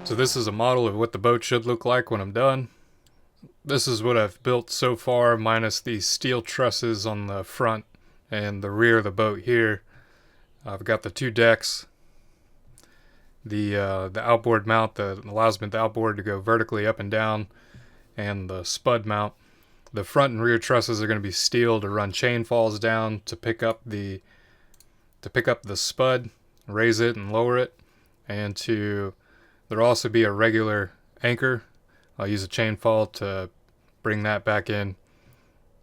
So this is a model of what the boat should look like when I'm done. This is what I've built so far, minus these steel trusses on the front and the rear of the boat here. I've got the two decks, the outboard mount that allows me the outboard to go vertically up and down, and the spud mount. The front and rear trusses are going to be steel to run chain falls down to pick up the spud, raise it and lower it, and there'll also be a regular anchor. I'll use a chain fall to bring that back in.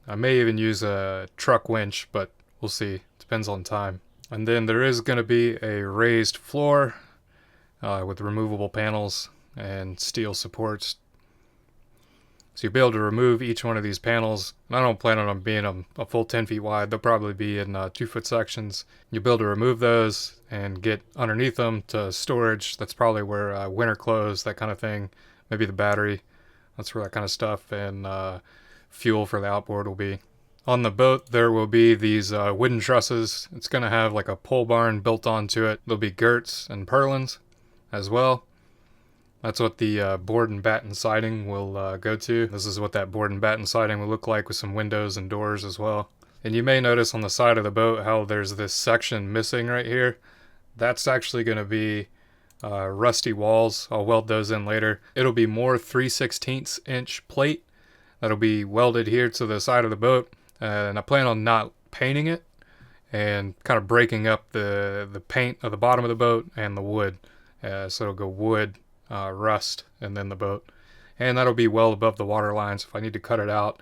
I may even use a truck winch, but we'll see. Depends on time. And then there is going to be a raised floor with removable panels and steel supports. So you'll be able to remove each one of these panels. I don't plan on them being a full 10 feet wide. They'll probably be in 2-foot sections. You'll be able to remove those and get underneath them to storage. That's probably where winter clothes, that kind of thing, maybe the battery. That's where that kind of stuff and fuel for the outboard will be. On the boat, there will be these wooden trusses. It's going to have like a pole barn built onto it. There'll be girts and purlins as well. That's what the board and batten siding will go to. This is what that board and batten siding will look like with some windows and doors as well. And you may notice on the side of the boat how there's this section missing right here. That's actually going to be rusty walls. I'll weld those in later. It'll be more 3/16 inch plate that'll be welded here to the side of the boat. And I plan on not painting it and kind of breaking up the paint of the bottom of the boat and the wood. So it'll go wood, rust, and then the boat. And that'll be well above the water line, so if I need to cut it out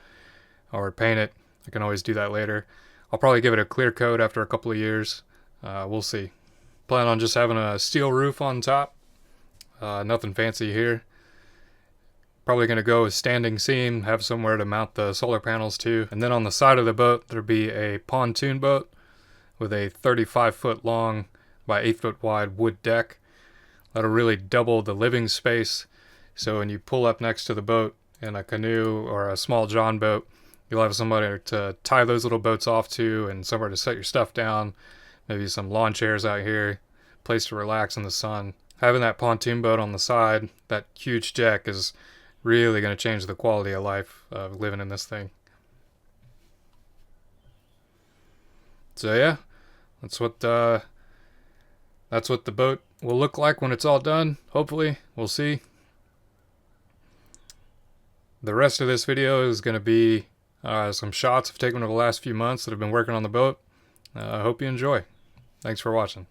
or paint it, I can always do that later. I'll probably give it a clear coat after a couple of years. We'll see. Plan on just having a steel roof on top. Nothing fancy here. Probably going to go with standing seam, have somewhere to mount the solar panels to. And then on the side of the boat, there'll be a pontoon boat with a 35-foot long by 8-foot wide wood deck. That'll really double the living space. So when you pull up next to the boat in a canoe or a small john boat, you'll have somebody to tie those little boats off to and somewhere to set your stuff down. Maybe some lawn chairs out here, place to relax in the sun. Having that pontoon boat on the side, that huge deck, is really going to change the quality of life of living in this thing. So yeah, that's what the boat will look like when it's all done. Hopefully, we'll see. The rest of this video is going to be some shots I've taken over the last few months that have been working on the boat. I hope you enjoy. Thanks for watching.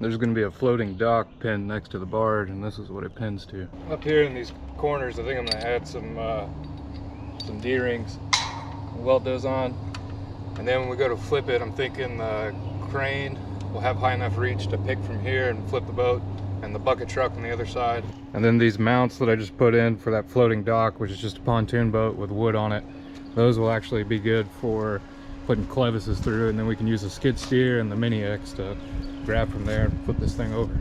there's going to be a floating dock pinned next to the barge, and this is what it pins to. Up here in these corners, I think I'm going to add some D-rings, weld those on, and then when we go to flip it, I'm thinking the crane will have high enough reach to pick from here and flip the boat, and the bucket truck on the other side. And then these mounts that I just put in for that floating dock, which is just a pontoon boat with wood on it, those will actually be good for putting clevises through, and then we can use the skid steer and the mini X to grab from there and flip this thing over.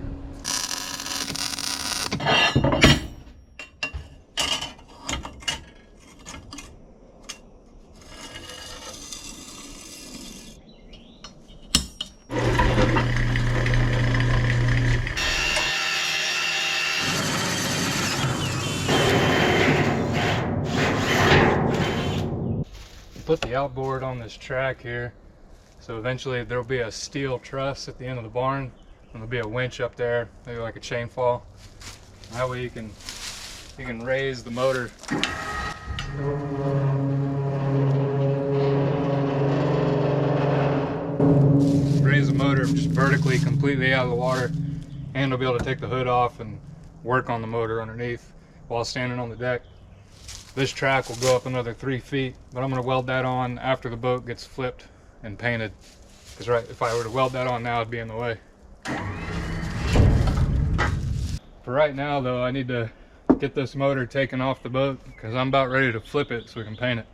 Put the outboard on this track here, so eventually there'll be a steel truss at the end of the barn, and there'll be a winch up there, maybe like a chain fall. That way you can raise the motor. Raise the motor just vertically, completely out of the water, and it'll be able to take the hood off and work on the motor underneath while standing on the deck. This track will go up another 3 feet, but I'm going to weld that on after the boat gets flipped and painted. Because if I were to weld that on now, it'd be in the way. For right now though, I need to get this motor taken off the boat because I'm about ready to flip it so we can paint it.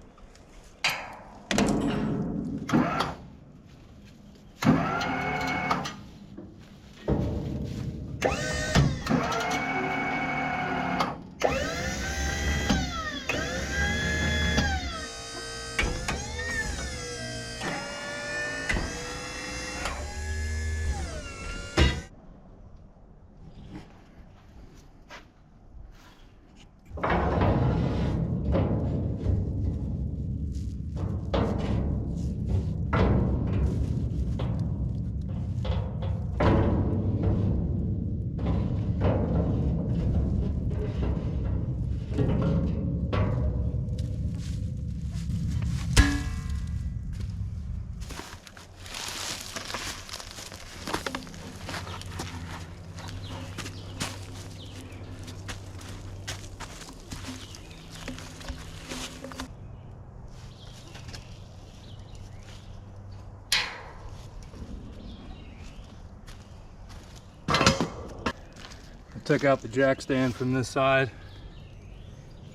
Took out the jack stand from this side,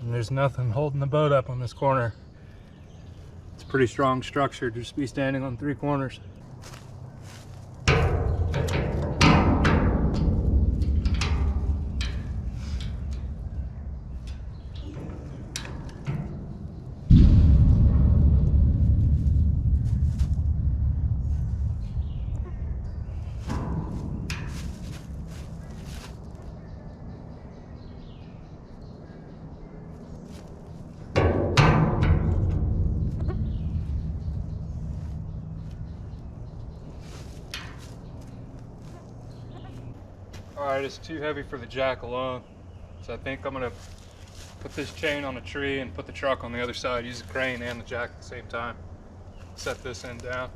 and there's nothing holding the boat up on this corner. It's a pretty strong structure to just be standing on 3 corners. Alright, it's too heavy for the jack alone, so I think I'm going to put this chain on a tree and put the truck on the other side, use the crane and the jack at the same time. Set this end down.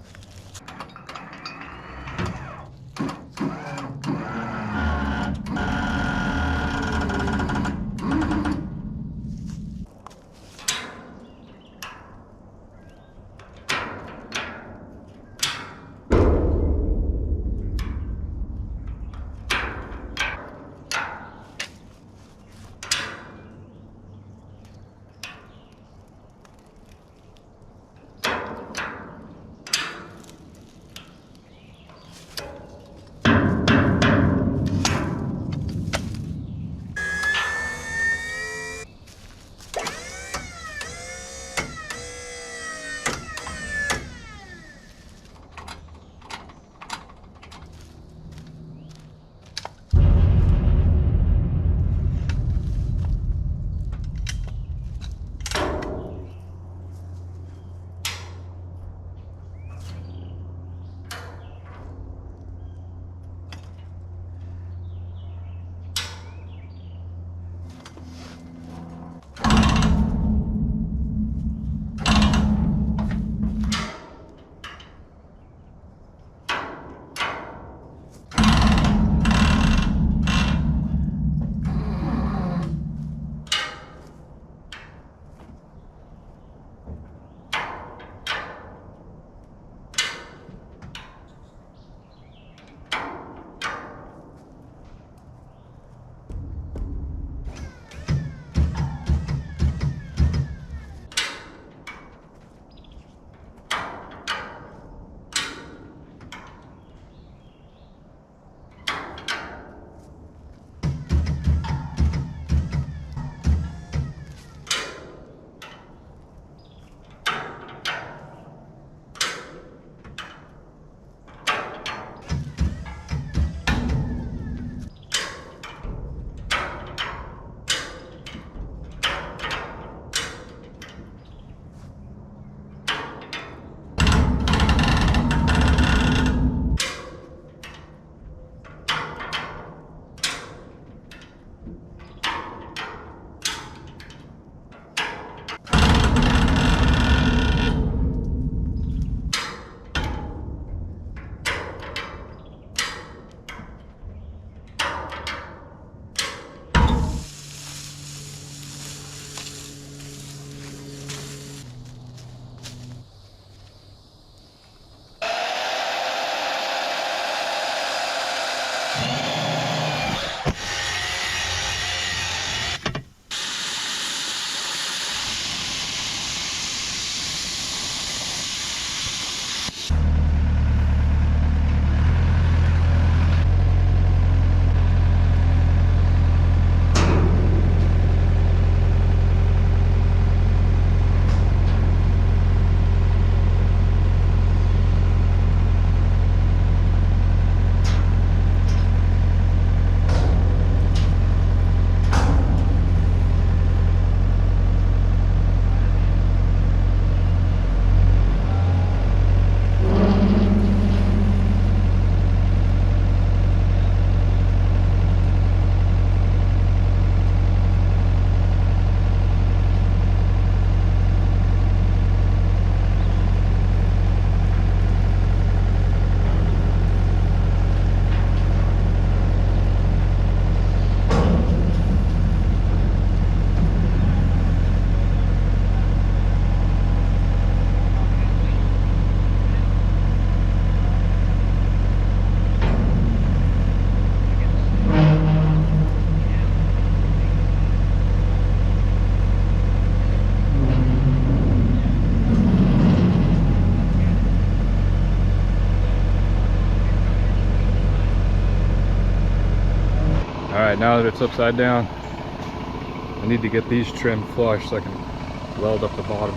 Alright, now that it's upside down, I need to get these trimmed flush so I can weld up the bottom.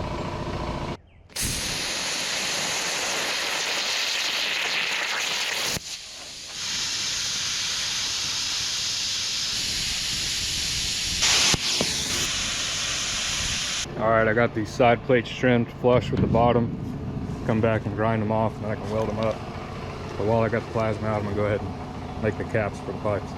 Alright, I got these side plates trimmed flush with the bottom. Come back and grind them off and then I can weld them up. But while I got the plasma out, I'm going to go ahead and make the caps for the pipes.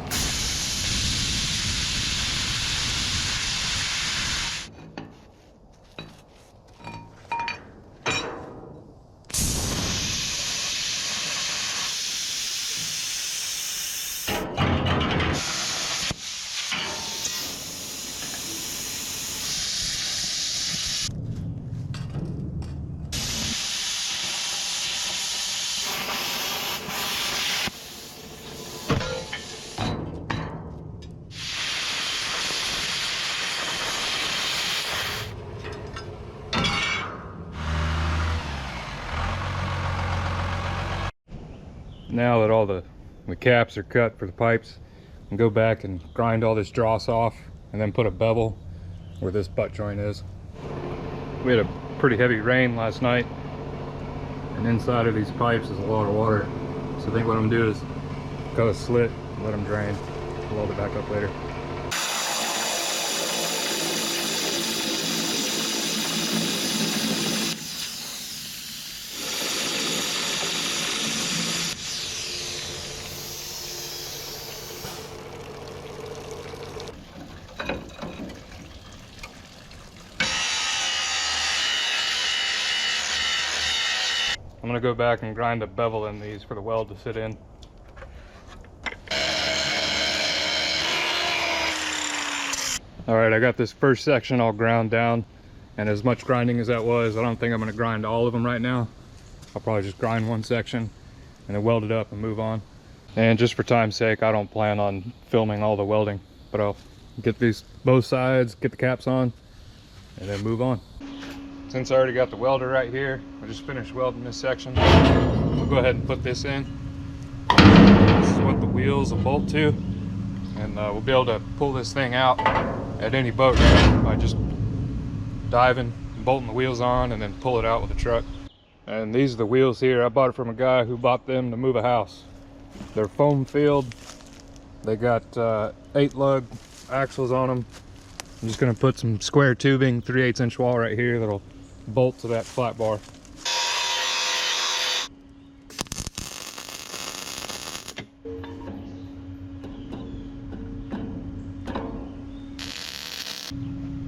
Now that all the caps are cut for the pipes, and go back and grind all this dross off and then put a bevel where this butt joint is. We had a pretty heavy rain last night and inside of these pipes is a lot of water. So I think what I'm gonna do is cut a slit and let them drain. Weld it back up later. I'm gonna go back and grind a bevel in these for the weld to sit in. Alright, I got this first section all ground down, and as much grinding as that was, I don't think I'm gonna grind all of them right now. I'll probably just grind one section and then weld it up and move on. And just for time's sake, I don't plan on filming all the welding, but I'll get these both sides, get the caps on, and then move on. Since I already got the welder right here, I just finished welding this section. We'll go ahead and put this in. This is what the wheels will bolt to, and we'll be able to pull this thing out at any boat by just diving, bolting the wheels on, and then pull it out with a truck. And these are the wheels here. I bought it from a guy who bought them to move a house. They're foam filled. They got 8-lug axles on them. I'm just going to put some square tubing, 3/8 inch wall right here that'll bolt to that flat bar.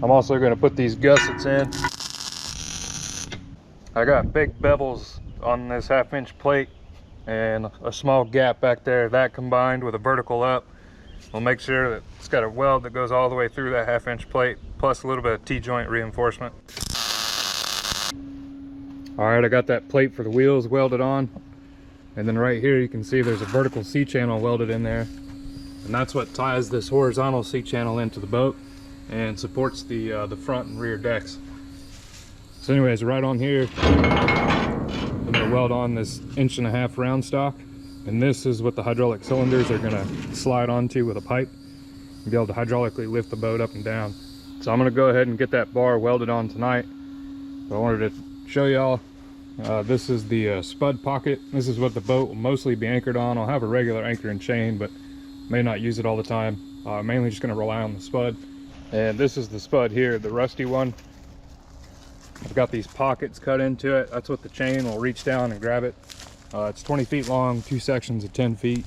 I'm also going to put these gussets in. I got big bevels on this 1/2 inch plate and a small gap back there. That combined with a vertical up will make sure that it's got a weld that goes all the way through that 1/2 inch plate, plus a little bit of T-joint reinforcement. Alright, I got that plate for the wheels welded on, and then right here you can see there's a vertical C-channel welded in there, and that's what ties this horizontal C-channel into the boat and supports the front and rear decks. So anyways, right on here I'm going to weld on this 1.5 inch round stock, and this is what the hydraulic cylinders are going to slide onto with a pipe and be able to hydraulically lift the boat up and down. So I'm going to go ahead and get that bar welded on tonight. But I wanted to show y'all, this is the spud pocket. This is what the boat will mostly be anchored on. I'll have a regular anchor and chain, but may not use it all the time. Mainly just going to rely on the spud. And this is the spud here, the rusty one. I've got these pockets cut into it. That's what the chain will reach down and grab it. It's 20 feet long, 2 sections of 10 feet.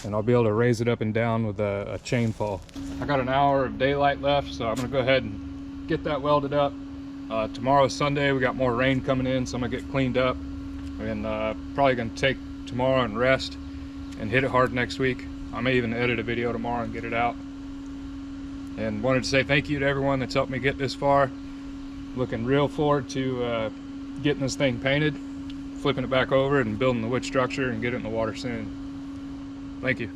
And I'll be able to raise it up and down with a chain fall. I got an hour of daylight left, so I'm gonna go ahead and get that welded up. Tomorrow's Sunday, we got more rain coming in, so I'm gonna get cleaned up. And probably gonna take tomorrow and rest and hit it hard next week. I may even edit a video tomorrow and get it out. And wanted to say thank you to everyone that's helped me get this far. Looking real forward to getting this thing painted, flipping it back over and building the wood structure and get it in the water soon. Thank you.